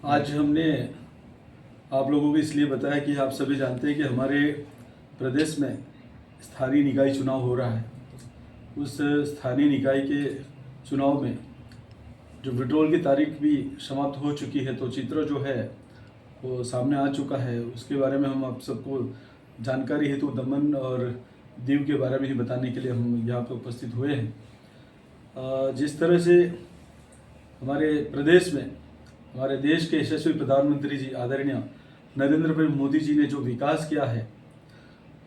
आज हमने आप लोगों को इसलिए बताया कि आप सभी जानते हैं कि हमारे प्रदेश में स्थानीय निकाय चुनाव हो रहा है। उस स्थानीय निकाय के चुनाव में जो विड्रॉल की तारीख भी समाप्त हो चुकी है, तो चित्र जो है वो सामने आ चुका है। उसके बारे में हम आप सबको जानकारी हेतु दमन और दीव के बारे में ही बताने के लिए हम यहाँ पर उपस्थित हुए हैं। जिस तरह से हमारे प्रदेश में हमारे देश के यशस्वी प्रधानमंत्री जी आदरणीय नरेंद्र भाई मोदी जी ने जो विकास किया है,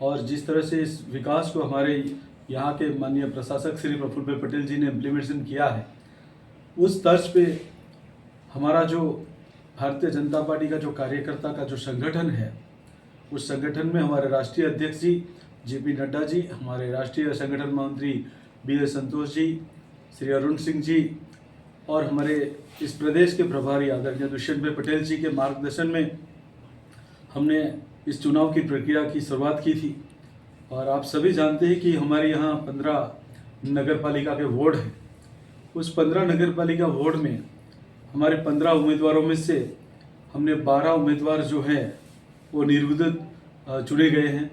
और जिस तरह से इस विकास को हमारे यहाँ के माननीय प्रशासक श्री प्रफुल्ल भाई पटेल जी ने इम्प्लीमेंटेशन किया है, उस तर्ज पे हमारा जो भारतीय जनता पार्टी का जो कार्यकर्ता का जो संगठन है, उस संगठन में हमारे राष्ट्रीय अध्यक्ष जी जेपी नड्डा जी, हमारे राष्ट्रीय संगठन मंत्री बी एस संतोष जी, श्री अरुण सिंह जी, और हमारे इस प्रदेश के प्रभारी आदरणीय दुष्यंत भाई पटेल जी के मार्गदर्शन में हमने इस चुनाव की प्रक्रिया की शुरुआत की थी। और आप सभी जानते हैं कि हमारे यहाँ 15 नगर पालिका के वार्ड हैं। उस 15 नगर पालिका वार्ड में हमारे 15 उम्मीदवारों में से हमने 12 उम्मीदवार जो हैं वो निर्विरोध चुने गए हैं।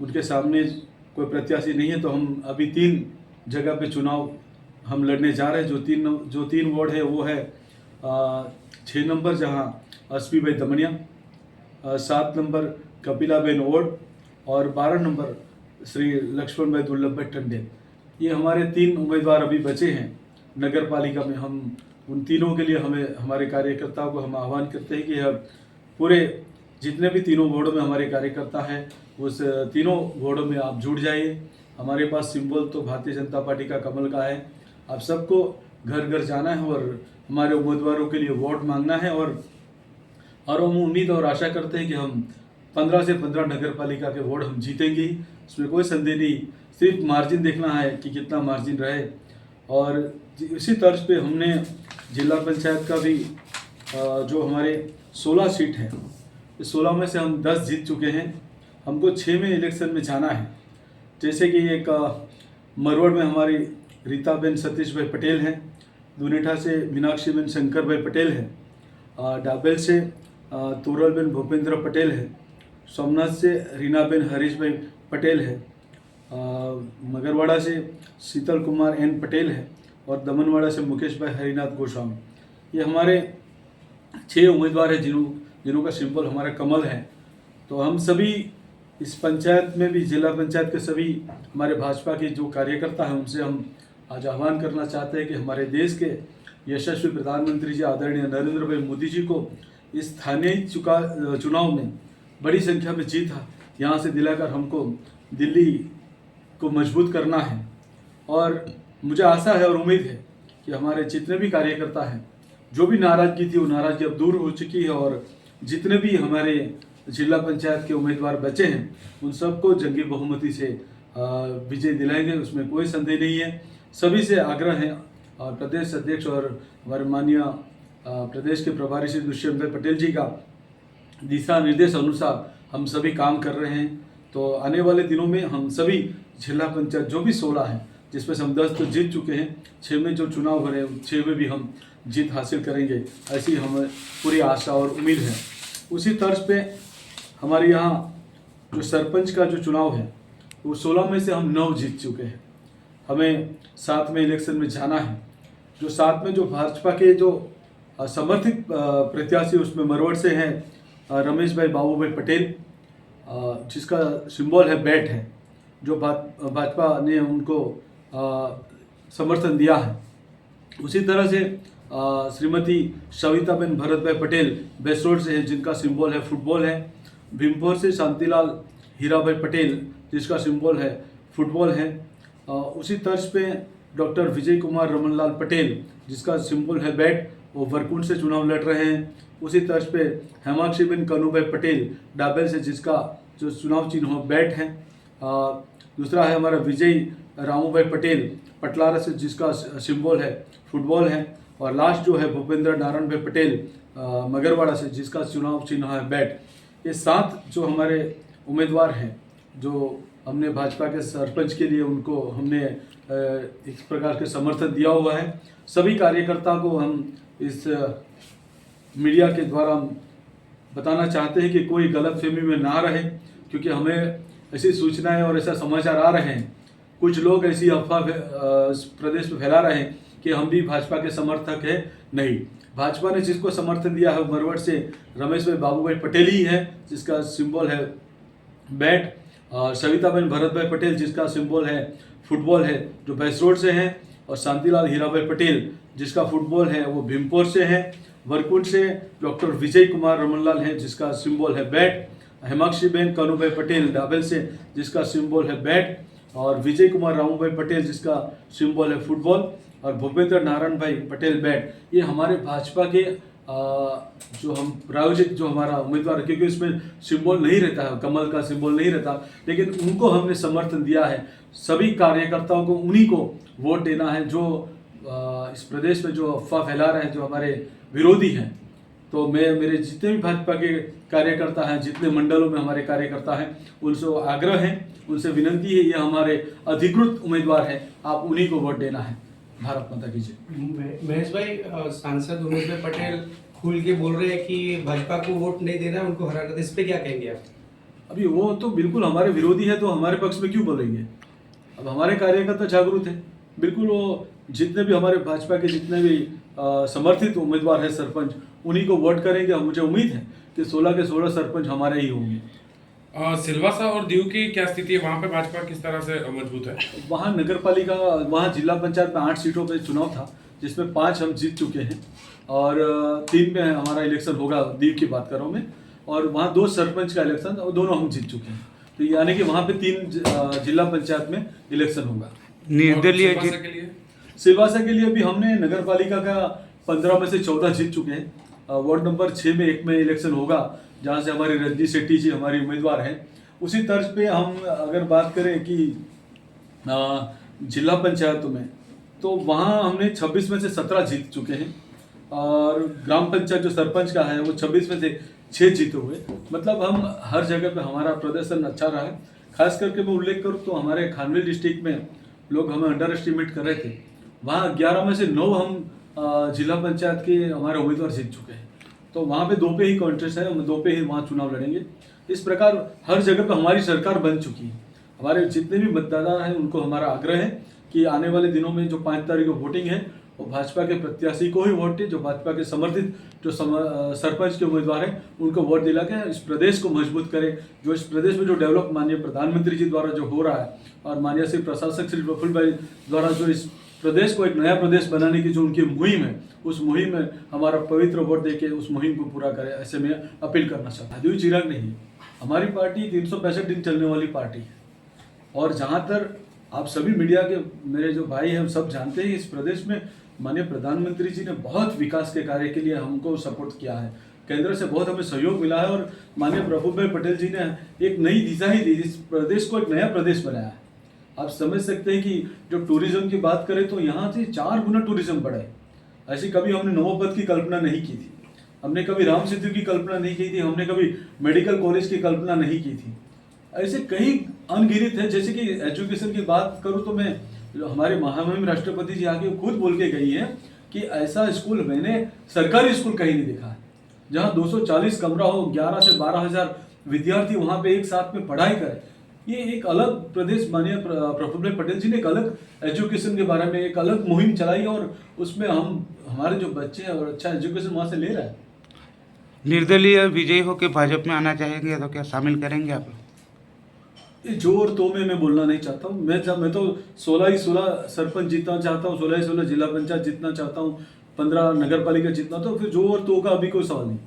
उनके सामने कोई प्रत्याशी नहीं है, तो हम अभी 3 जगह पे चुनाव हम लड़ने जा रहे हैं। जो तीन वार्ड है वो है 6 नंबर जहां एसपी भाई दमनिया, 7 नंबर कपिलाबेन वार्ड और 12 नंबर श्री लक्ष्मण भाई दुर्लभ भाई टंडे। ये हमारे 3 उम्मीदवार अभी बचे हैं नगर पालिका में। हम उन तीनों के लिए हमारे कार्यकर्ताओं को हम आह्वान करते हैं कि पूरे जितने भी तीनों वार्डों में हमारे कार्यकर्ता हैं, उस तीनों वार्डों में आप जुड़ जाइए। हमारे पास सिंबल तो भारतीय जनता पार्टी का कमल का है। आप सबको घर घर जाना है और हमारे उम्मीदवारों के लिए वोट मांगना है। और हम उम्मीद और आशा करते हैं कि हम 15 से 15 नगर पालिका के वोट हम जीतेंगे। इसमें कोई संदेह नहीं, सिर्फ मार्जिन देखना है कि कितना मार्जिन रहे। और इसी तर्ज पे हमने जिला पंचायत का भी जो हमारे 16 सीट है, इस 16 में से हम 10 जीत चुके हैं। हमको 6 में इलेक्शन में जाना है। जैसे कि एक मरवड़ में हमारी रीताबेन सतीश भाई पटेल हैं, दुनेठा से मीनाक्षी बेन शंकर भाई पटेल हैं, डाबेल से तोरलबेन भूपेंद्र पटेल है, सोमनाथ से रीनाबेन हरीश भाई पटेल है, मगरवाड़ा से शीतल कुमार एन पटेल है, और दमनवाड़ा से मुकेश भाई हरिनाथ गोस्वामी। ये हमारे 6 उम्मीदवार हैं जिन्हों का सिंबल हमारा कमल है। तो हम सभी इस पंचायत में भी, जिला पंचायत के सभी हमारे भाजपा के जो कार्यकर्ता हैं, उनसे हम आज आह्वान करना चाहते हैं कि हमारे देश के यशस्वी प्रधानमंत्री जी आदरणीय नरेंद्र भाई मोदी जी को इस स्थानीय चुनाव में बड़ी संख्या में जीत यहाँ से दिलाकर हमको दिल्ली को मजबूत करना है। और मुझे आशा है और उम्मीद है कि हमारे जितने भी कार्यकर्ता हैं, जो भी नाराज़गी थी वो नाराज़गी अब दूर हो चुकी है, और जितने भी हमारे जिला पंचायत के उम्मीदवार बचे हैं उन सबको जंगी बहुमति से विजय दिलाएंगे, उसमें कोई संदेह नहीं है। सभी से आग्रह है, और प्रदेश अध्यक्ष और हमारे माननीय प्रदेश के प्रभारी श्री दुष्यंत भाई पटेल जी का दिशा निर्देश अनुसार हम सभी काम कर रहे हैं। तो आने वाले दिनों में हम सभी जिला पंचायत जो भी 16 हैं, जिसमें से हम 10 तो जीत चुके हैं, 6 में जो चुनाव हो रहे हैं 6 में भी हम जीत हासिल करेंगे, ऐसी हमें पूरी आशा और उम्मीद है। उसी तर्ज पे हमारे यहाँ जो सरपंच का जो चुनाव है वो 16 में से हम 9 जीत चुके हैं। हमें 7 में इलेक्शन में जाना है। जो 7 में जो भाजपा के जो समर्थित प्रत्याशी, उसमें मरवड़ से हैं रमेश भाई बाबू भाई पटेल, जिसका सिंबल है बैट है, जो भाजपा ने उनको समर्थन दिया है। उसी तरह से श्रीमती सविताबेन भरत भाई पटेल बेसरोड से है, जिनका सिंबल है फुटबॉल है। भीमपुर से शांतिलाल हीरा भाई पटेल, जिसका सिंबल है फुटबॉल है। उसी तर्ज पे डॉक्टर विजय कुमार रमनलाल पटेल, जिसका सिंबल है बैट, वो वरकुंड से चुनाव लड़ रहे हैं। उसी तर्ज पे हेमाक्षी बेन कन्हू भाई पटेल डाबेल से, जिसका जो चुनाव चिन्ह बैट है। दूसरा है हमारा विजय रामू भाई पटेल पटलारा से, जिसका सिंबल है फुटबॉल है। और लास्ट जो है भूपेंद्र नारायण भाई पटेल मगरवाड़ा से, जिसका चुनाव चिन्ह है बैट। ये 7 जो हमारे उम्मीदवार हैं, जो हमने भाजपा के सरपंच के लिए उनको हमने इस प्रकार के समर्थन दिया हुआ है, सभी कार्यकर्ताओं को हम इस मीडिया के द्वारा बताना चाहते हैं कि कोई गलतफहमी में ना रहे, क्योंकि हमें ऐसी सूचनाएं और ऐसा समाचार आ रहे हैं, कुछ लोग ऐसी अफवाह प्रदेश में फैला रहे हैं कि हम भी भाजपा के समर्थक हैं। नहीं, भाजपा ने जिसको समर्थन दिया है मरवट से रमेश भाई बाबू भाई पटेल ही है, जिसका सिंबल है बैट, और सविताबेन भरत भाई पटेल जिसका सिंबल है फुटबॉल है, जो बैस रोड से हैं, और शांतिलाल हीराभाई पटेल जिसका फुटबॉल है वो भीमपुर से है। वरकुंड से डॉक्टर विजय कुमार रमनलाल है जिसका सिंबल है बैट, हेमाक्षीबेन कानूभाई पटेल डाबेल से जिसका सिंबल है बैट, और विजय कुमार रामूभाई पटेल जिसका सिंबल है फुटबॉल, और भूपेंद्र नारायण भाई पटेल बैट। ये हमारे भाजपा के जो हम प्रायोजित जो हमारा उम्मीदवार है, क्योंकि इसमें सिंबल नहीं रहता है, कमल का सिंबल नहीं रहता, लेकिन उनको हमने समर्थन दिया है। सभी कार्यकर्ताओं को उन्हीं को वोट देना है जो इस प्रदेश में जो अफवाह फैला रहे हैं, जो हमारे विरोधी हैं। तो मैं मेरे जितने भी भाजपा के कार्यकर्ता हैं, जितने मंडलों में हमारे कार्यकर्ता हैं, उनसे आग्रह है, उनसे विनती है, ये हमारे अधिकृत उम्मीदवार हैं, आप उन्हीं को वोट देना है। भारत माता की जय। महेश भाई, सांसद उमेश भाई पटेल खुल के बोल रहे हैं कि भाजपा को वोट नहीं देना, उनको हराना था, इस पे क्या कहेंगे आप? अभी वो तो बिल्कुल हमारे विरोधी है, तो हमारे पक्ष में क्यों बोलेंगे? अब हमारे कार्यकर्ता जागरूक है, बिल्कुल वो जितने भी हमारे भाजपा के जितने भी समर्थित उम्मीदवार है सरपंच, उन्हीं को वोट करेंगे। मुझे उम्मीद है कि 16 के 16 सरपंच हमारे ही होंगे। सिलवासा और दीव की क्या स्थिति है, वहाँ पे भाजपा किस तरह से मजबूत है? वहाँ नगर पालिका, वहाँ जिला पंचायत में 8 सीटों पे चुनाव था, जिसमें 5 हम जीत चुके हैं, और 3 में हमारा इलेक्शन होगा, दीव की बात कर रहा हूँ मैं, और वहाँ 2 सरपंच का इलेक्शन, और दोनों हम जीत चुके हैं। तो यानी कि वहाँ पे 3 जिला पंचायत में इलेक्शन होगा। निर्दलीय सिलवासा के लिए भी हमने नगर पालिका का 15 में से 14 जीत चुके हैं। वार्ड नंबर 6 में 1 में इलेक्शन होगा, जहाँ से हमारी रजनी शेट्टी जी हमारी उम्मीदवार हैं। उसी तर्ज पे हम अगर बात करें कि जिला पंचायतों में, तो वहाँ हमने 26 में से 17 जीत चुके हैं, और ग्राम पंचायत जो सरपंच का है वो 26 में से 6 जीते हुए। मतलब हम हर जगह पे हमारा प्रदर्शन अच्छा रहा है। खास करके मैं उल्लेख करूँ तो हमारे खानवी डिस्ट्रिक्ट में लोग हमें अंडर एस्टिमेट कर रहे थे, वहाँ 11 में से 9 हम जिला पंचायत के हमारे उम्मीदवार जीत चुके हैं। तो वहाँ पे 2 पे ही कॉन्टेस्ट है, हम 2 पे ही वहाँ चुनाव लड़ेंगे। इस प्रकार हर जगह पे हमारी सरकार बन चुकी है। हमारे जितने भी मतदाता हैं उनको हमारा आग्रह है कि आने वाले दिनों में जो 5 तारीख को वोटिंग है, वो भाजपा के प्रत्याशी को ही वोट दे, जो भाजपा के समर्थित जो सरपंच के उम्मीदवार हैं उनको वोट दिला के इस प्रदेश को मजबूत करे। जो इस प्रदेश में जो डेवलप माननीय प्रधानमंत्री जी द्वारा जो हो रहा है, और माननीय श्री प्रशासक श्री प्रफुल्ल भाई द्वारा जो इस प्रदेश को एक नया प्रदेश बनाने की जो उनकी मुहिम है, उस मुहिम में हमारा पवित्र वोट देके उस मुहिम को पूरा करे, ऐसे में अपील करना चाहता हूँ। चिराग नहीं, हमारी पार्टी 365 दिन चलने वाली पार्टी है, और जहाँ तक आप सभी मीडिया के मेरे जो भाई हैं सब जानते हैं, इस प्रदेश में माननीय प्रधानमंत्री जी ने बहुत विकास के कार्य के लिए हमको सपोर्ट किया है। केंद्र से बहुत हमें सहयोग मिला है, और माननीय प्रफुल्ल भाई पटेल जी ने एक नई दिशा ही दी, इस प्रदेश को एक नया प्रदेश बनाया है। आप समझ सकते हैं कि जो टूरिज्म की बात करें तो यहाँ से 4 गुना टूरिज्म बढ़ा है। ऐसी कभी हमने नवोपथ की कल्पना नहीं की थी, हमने कभी राम सेतु की कल्पना नहीं की थी, हमने कभी मेडिकल कॉलेज की कल्पना नहीं की थी। ऐसे कई अनगिनत है। जैसे कि एजुकेशन की बात करूँ तो मैं, हमारे महामहिम राष्ट्रपति जी आके खुद बोल के गई हैं कि ऐसा स्कूल मैंने सरकारी स्कूल कहीं नहीं देखा है, जहाँ 240 कमरा हो, 11 से 12,000 विद्यार्थी वहाँ पे एक साथ में पढ़ाई करें। ये एक अलग प्रदेश, माननीय प्रफुल्ल भाई पटेल जी ने एक अलग एजुकेशन के बारे में एक अलग मुहिम चलाई, और उसमें हम हमारे जो बच्चे हैं और अच्छा एजुकेशन वहाँ से ले रहे हैं। निर्दलीय विजयी होकर भाजपा में आना चाहेंगे तो क्या शामिल करेंगे आप? ये जो और तो में मैं बोलना नहीं चाहता हूँ। मैं तो 16 ही 16 सरपंच जीतना चाहता हूँ, 16 ही 16 जिला पंचायत जीतना चाहता हूँ, 15 नगर पालिका जीतना, तो फिर जो और तो का अभी कोई सवाल नहीं।